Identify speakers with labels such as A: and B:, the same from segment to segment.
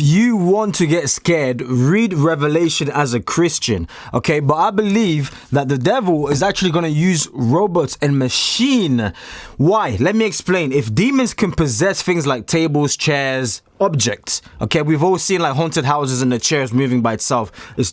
A: If you want to get scared, read Revelation as a Christian, okay? But I believe that the devil is actually going to use robots and machine. Why? Let me explain. If demons can possess things like tables, chairs, objects, okay? We've all seen like haunted houses and the chairs moving by itself. It's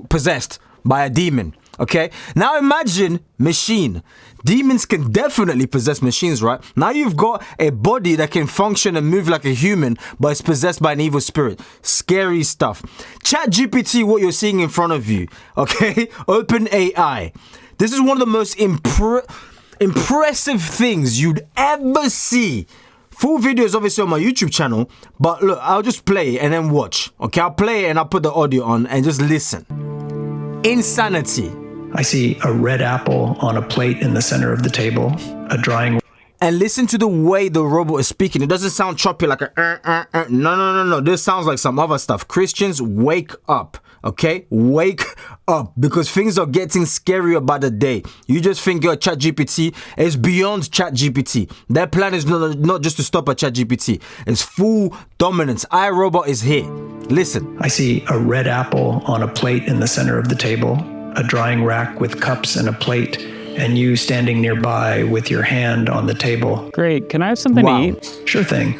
A: possessed by a demon, okay? Now imagine machine. Demons can definitely possess machines, right? Now you've got a body that can function and move like a human, but it's possessed by an evil spirit. Scary stuff. ChatGPT, what you're seeing in front of you, okay? OpenAI. This is one of the most impressive things you'd ever see. Full video is obviously on my YouTube channel, but look, I'll just play it and then watch. Okay, I'll play it and I'll put the audio on and just listen. Insanity.
B: I see a red apple on a plate in the center of the table, a drying...
A: And listen to the way the robot is speaking. It doesn't sound choppy like a... No. This sounds like some other stuff. Christians, wake up, okay? Wake up, because things are getting scarier by the day. You just think your ChatGPT is beyond ChatGPT. Their plan is not just to stop at ChatGPT. It's full dominance. iRobot is here. Listen.
B: I see a red apple on a plate in the center of the table, a drying rack with cups and a plate, and you standing nearby with your hand on the table.
C: Great. Can I have something to eat?
B: Sure thing.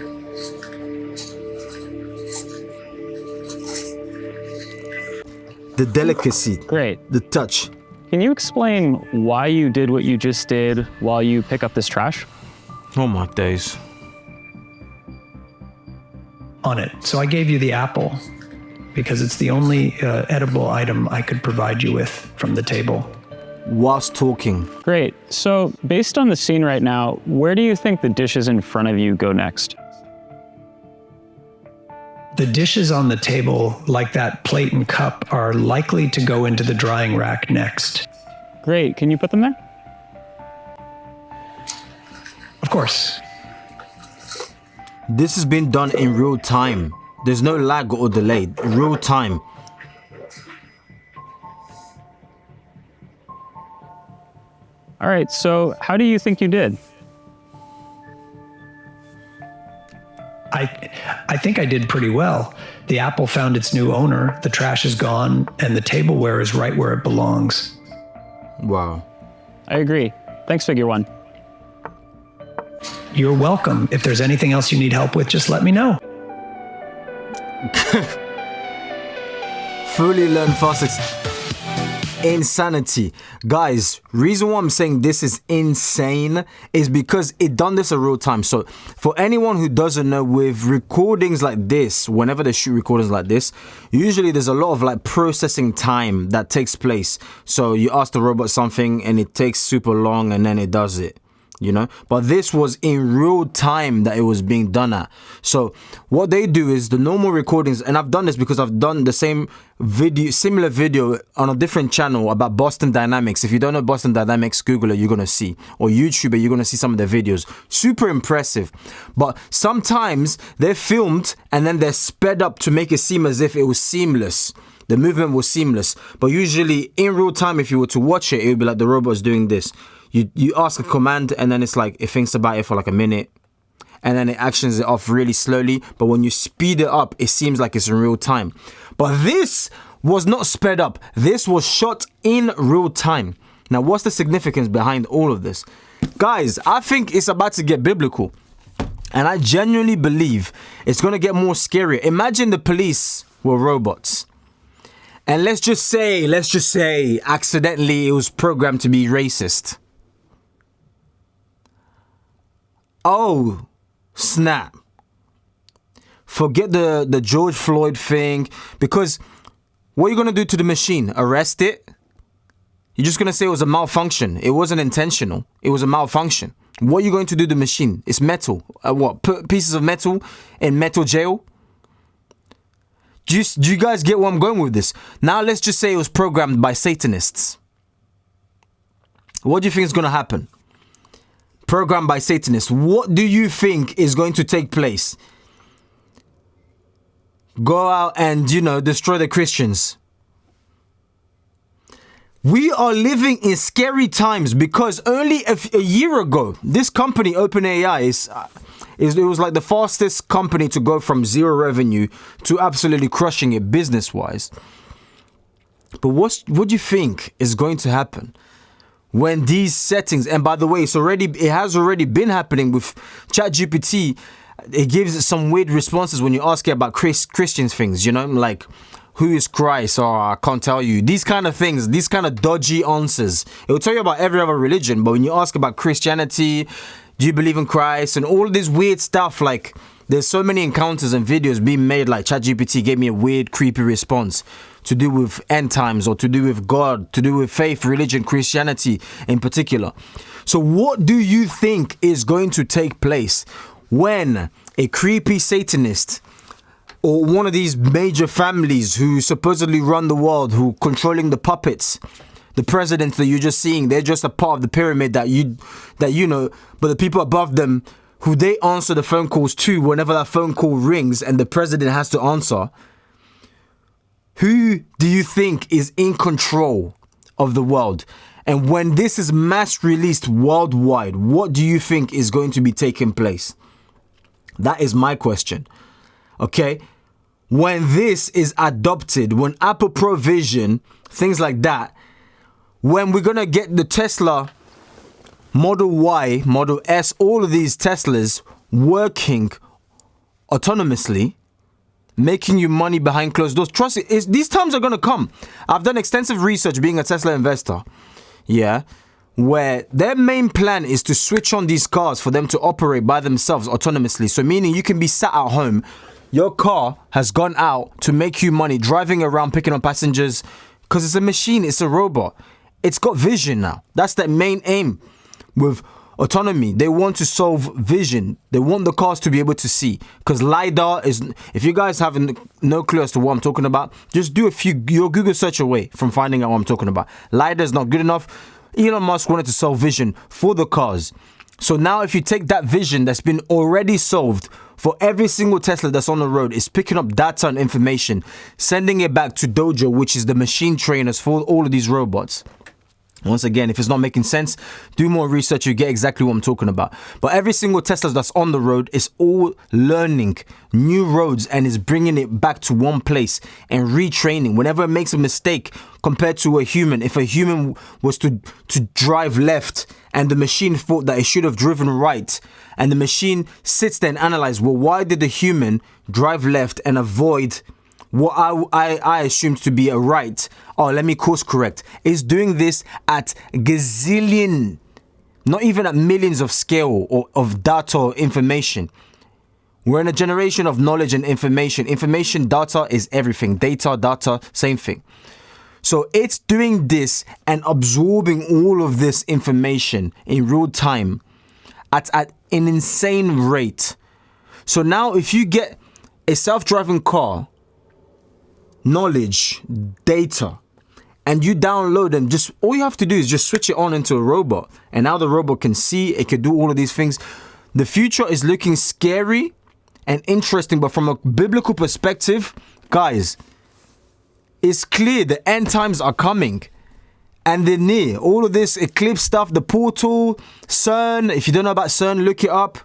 A: The delicacy.
C: Great.
A: The touch.
C: Can you explain why you did what you just did while you pick up this trash?
A: Oh my days.
B: On it. So I gave you the apple because it's the only edible item I could provide you with from the table.
A: Whilst talking.
C: Great. So based on the scene right now, where do you think the dishes in front of you go next?
B: The dishes on the table, like that plate and cup, are likely to go into the drying rack next.
C: Great. Can you put them there?
B: Of course.
A: This has been done in real time. There's no lag or delay. Real time.
C: All right, so how do you think you did?
B: I think I did pretty well. The apple found its new owner, the trash is gone, and the tableware is right where it belongs.
A: Wow.
C: I agree. Thanks, Figure One.
B: You're welcome. If there's anything else you need help with, just let me know.
A: Fully learn fast. Insanity. Guys, reason why I'm saying this is insane is because it done this in real time. So for anyone who doesn't know, with recordings like this, whenever they shoot recordings like this, usually there's a lot of like processing time that takes place. So you ask the robot something and it takes super long and then it does it. You know, but this was in real time that it was being done at. So what they do is the normal recordings, and I've done this because I've done the same video, similar video on a different channel about Boston Dynamics. If you don't know Boston Dynamics, Google it, you're gonna see, or YouTube it, you're gonna see some of their videos. Super impressive. But sometimes they're filmed and then they're sped up to make it seem as if it was seamless. The movement was seamless. But usually in real time, if you were to watch it, it would be like the robot's doing this. You ask a command and then it's like it thinks about it for like a minute and then it actions it off really slowly. But when you speed it up, it seems like it's in real time. But this was not sped up. This was shot in real time. Now, what's the significance behind all of this? Guys, I think it's about to get biblical. And I genuinely believe it's going to get more scary. Imagine the police were robots. And let's just say, accidentally it was programmed to be racist. Oh, snap. Forget the George Floyd thing, because what are you going to do to the machine? Arrest it? You're just going to say it was a malfunction. It wasn't intentional. It was a malfunction. What are you going to do to the machine? It's metal. What? Put pieces of metal in metal jail? Do you guys get where I'm going with this? Now let's just say it was programmed by Satanists. What do you think is going to happen? Programmed by Satanists. What do you think is going to take place? Go out and, destroy the Christians. We are living in scary times because only a year ago, this company, OpenAI, It was like the fastest company to go from zero revenue to absolutely crushing it business-wise. But what do you think is going to happen when these settings, and by the way, it has already been happening with ChatGPT. It gives some weird responses when you ask it about Christian things, you know, like, who is Christ? Or I can't tell you. These kind of things, these kind of dodgy answers. It will tell you about every other religion, but when you ask about Christianity, do you believe in Christ? And all this weird stuff, like, there's so many encounters and videos being made, like ChatGPT gave me a weird, creepy response to do with end times or to do with God, to do with faith, religion, Christianity in particular. So what do you think is going to take place when a creepy Satanist or one of these major families who supposedly run the world, who controlling the puppets, the presidents that you're just seeing, they're just a part of the pyramid that you know, but the people above them who they answer the phone calls to whenever that phone call rings and the president has to answer, who do you think is in control of the world? And when this is mass released worldwide, what do you think is going to be taking place? That is my question. Okay? When this is adopted, when Apple Provision, things like that, when we're going to get the Tesla Model Y, Model S, all of these Teslas working autonomously, making you money behind closed doors. Trust it, these times are going to come. I've done extensive research being a Tesla investor. Yeah. Where their main plan is to switch on these cars for them to operate by themselves autonomously. So meaning you can be sat at home, your car has gone out to make you money, driving around, picking up passengers, because it's a machine, it's a robot. It's got vision now. That's their main aim with autonomy. They want to solve vision. They want the cars to be able to see. Because LiDAR is, if you guys have no clue as to what I'm talking about, just do your Google search away from finding out what I'm talking about. LiDAR is not good enough. Elon Musk wanted to solve vision for the cars. So now if you take that vision that's been already solved for every single Tesla that's on the road, it's picking up data and information, sending it back to Dojo, which is the machine trainers for all of these robots. Once again, if it's not making sense, do more research, you get exactly what I'm talking about. But every single Tesla that's on the road is all learning new roads and is bringing it back to one place and retraining. Whenever it makes a mistake compared to a human, if a human was to drive left and the machine thought that it should have driven right, and the machine sits there and analyzes, well, why did the human drive left and avoid what I assumed to be a right? Oh, let me course correct. It's doing this at gazillion, not even at millions of scale or of data or information. We're in a generation of knowledge and information. Information, data is everything. Data, same thing. So it's doing this and absorbing all of this information in real time at an insane rate. So now if you get a self-driving car, knowledge, data, and you download them, just all you have to do is just switch it on into a robot. And now the robot can see, it can do all of these things. The future is looking scary and interesting, but from a biblical perspective, guys, it's clear the end times are coming. And they're near. All of this eclipse stuff, the portal, CERN, if you don't know about CERN, look it up.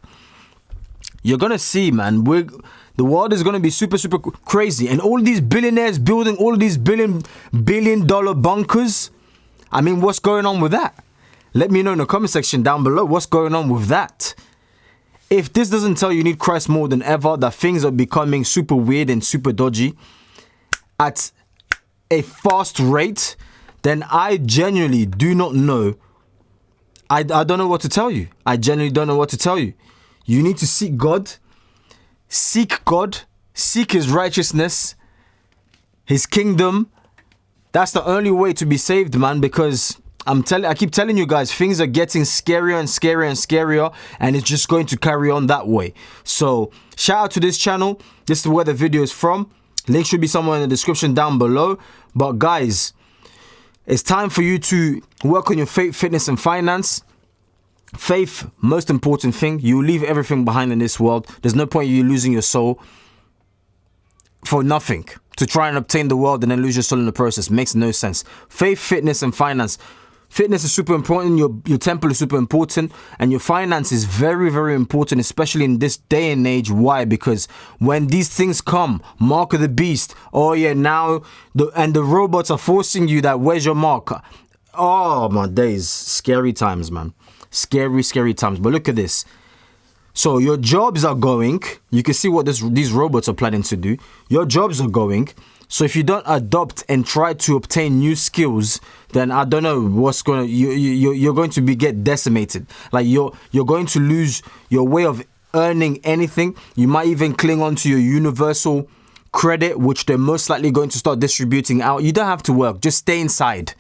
A: You're going to see, man, the world is going to be super, super crazy. And all these billionaires building all of these billion dollar bunkers. I mean, what's going on with that? Let me know in the comment section down below what's going on with that. If this doesn't tell you need Christ more than ever, that things are becoming super weird and super dodgy at a fast rate, then I genuinely do not know. I don't know what to tell you. I genuinely don't know what to tell you. You need to seek God. Seek God. Seek His righteousness. His kingdom. That's the only way to be saved, man, because I keep telling you guys, things are getting scarier and scarier and scarier, and it's just going to carry on that way. So, shout out to this channel. This is where the video is from. Link should be somewhere in the description down below. But guys, it's time for you to work on your faith, fitness, and finance. Faith, most important thing. You leave everything behind in this world. There's no point in you losing your soul for nothing. To try and obtain the world and then lose your soul in the process makes no sense. Faith, fitness, and finance. Fitness is super important, your temple is super important, and your finance is very, very important, especially in this day and age. Why? Because when these things come, mark of the beast, oh yeah, now, the robots are forcing you that, where's your mark? Oh my days, scary times, man. Scary, scary times. But look at this. So your jobs are going, you can see what these robots are planning to do. Your jobs are going. So if you don't adopt and try to obtain new skills, then I don't know what's going to, you're going to get decimated. Like you're going to lose your way of earning anything. You might even cling on to your universal credit, which they're most likely going to start distributing out. You don't have to work, just stay inside.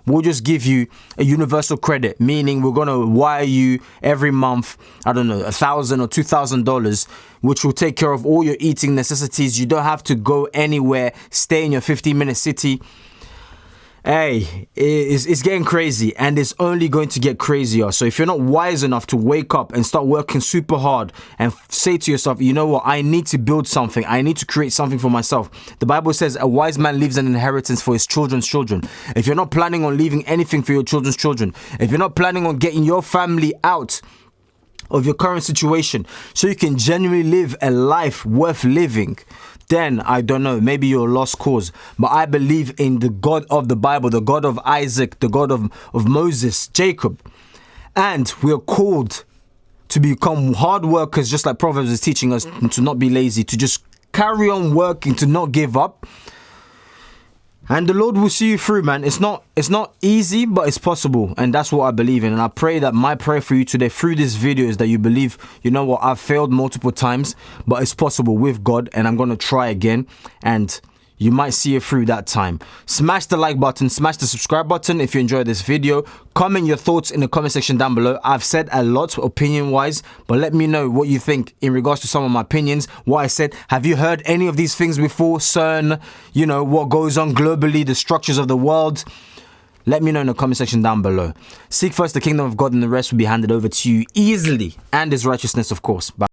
A: We'll just give you a universal credit, meaning we're going to wire you every month, I don't know, $1,000 or $2,000, which will take care of all your eating necessities. You don't have to go anywhere, stay in your 15-minute city. Hey, it's getting crazy, and it's only going to get crazier. So if you're not wise enough to wake up and start working super hard and say to yourself, you know what, I need to build something. I need to create something for myself. The Bible says a wise man leaves an inheritance for his children's children. If you're not planning on leaving anything for your children's children, if you're not planning on getting your family out of your current situation so you can genuinely live a life worth living, then I don't know, maybe you're a lost cause. But I believe in the God of the Bible, the God of Isaac, the God of Moses, Jacob. And we are called to become hard workers, just like Proverbs is teaching us, to not be lazy, to just carry on working, to not give up. And the Lord will see you through, man. It's not easy, but it's possible. And that's what I believe in. And I pray that my prayer for you today through this video is that you believe, you know what, I've failed multiple times, but it's possible with God. And I'm going to try again. And you might see it through that time. Smash the like button, smash the subscribe button if you enjoyed this video. Comment your thoughts in the comment section down below. I've said a lot opinion-wise, but let me know what you think in regards to some of my opinions, what I said. Have you heard any of these things before? CERN, you know, what goes on globally, the structures of the world? Let me know in the comment section down below. Seek first the kingdom of God and the rest will be handed over to you easily. And his righteousness, of course. Bye.